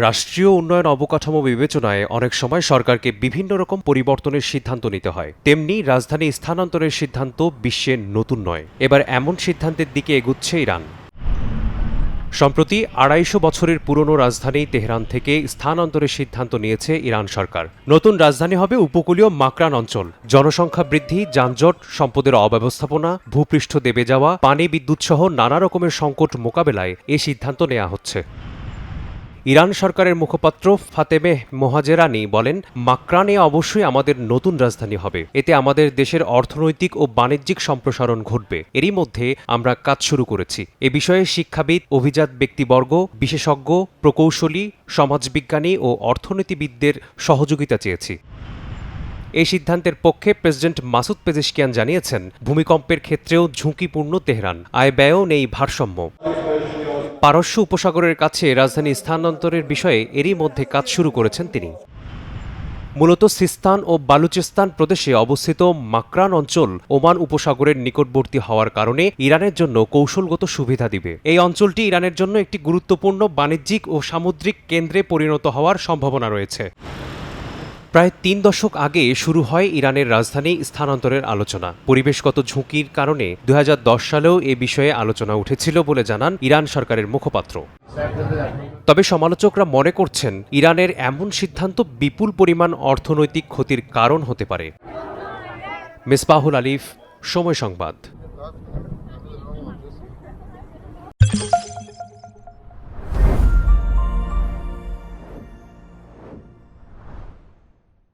রাষ্ট্রীয় উন্নয়ন অবকাঠামো বিবেচনায় অনেক সময় সরকারকে বিভিন্ন রকম পরিবর্তনের সিদ্ধান্ত নিতে হয়। তেমনি রাজধানী স্থানান্তরের সিদ্ধান্ত বিশ্বে নতুন নয়। এবার এমন সিদ্ধান্তের দিকে এগুচ্ছে ইরান। সম্প্রতি ২৫০ বছরের পুরনো রাজধানী তেহরান থেকে স্থানান্তরের সিদ্ধান্ত নিয়েছে ইরান সরকার। নতুন রাজধানী হবে উপকূলীয় মাকরান অঞ্চল। জনসংখ্যা বৃদ্ধি, যানজট, সম্পদের অব্যবস্থাপনা, ভূপৃষ্ঠ দেবে যাওয়া, পানি, বিদ্যুৎ সহ নানা রকমের সংকট মোকাবেলায় এ সিদ্ধান্ত নেওয়া হচ্ছে। ইরান সরকারের মুখপাত্র ফাতেমেহ মোহাজেরানি বলেন, মাকরানে অবশ্যই আমাদের নতুন রাজধানী হবে। এতে আমাদের দেশের অর্থনৈতিক ও বাণিজ্যিক সম্প্রসারণ ঘটবে। এরই মধ্যে আমরা কাজ শুরু করেছি। এ বিষয়ে শিক্ষাবিদ, অভিজাত ব্যক্তিবর্গ, বিশেষজ্ঞ, প্রকৌশলী, সমাজবিজ্ঞানী ও অর্থনীতিবিদদের সহযোগিতা চেয়েছি। এই সিদ্ধান্তের পক্ষে প্রেসিডেন্ট মাসুদ পেজেশকিয়ান জানিয়েছেন, ভূমিকম্পের ক্ষেত্রেও ঝুঁকিপূর্ণ তেহরান, আয় ব্যয়ও নেই ভারসাম্য। পারস্য উপসাগরের কাছে রাজধানী স্থানান্তরের বিষয়ে এরই মধ্যে কাজ শুরু করেছেন তিনি। মূলত সিস্তান ও বালুচিস্তান প্রদেশে অবস্থিত মাকরান অঞ্চল ওমান উপসাগরের নিকটবর্তী হওয়ার কারণে ইরানের জন্য কৌশলগত সুবিধা দিবে। এই অঞ্চলটি ইরানের জন্য একটি গুরুত্বপূর্ণ বাণিজ্যিক ও সামুদ্রিক কেন্দ্রে পরিণত হওয়ার সম্ভাবনা রয়েছে। প্রায় ৩ দশক আগে শুরু হয় ইরানের রাজধানী স্থানান্তরের আলোচনা। পরিবেশগত ঝুঁকির কারণে ২০১০ সালেও এ বিষয়ে আলোচনা উঠেছিল বলে জানান ইরান সরকারের মুখপাত্র। তবে সমালোচকরা মনে করছেন, ইরানের এমন সিদ্ধান্ত বিপুল পরিমাণ অর্থনৈতিক ক্ষতির কারণ হতে পারে। মিসবাহুল আলিফ, সময় সংবাদ।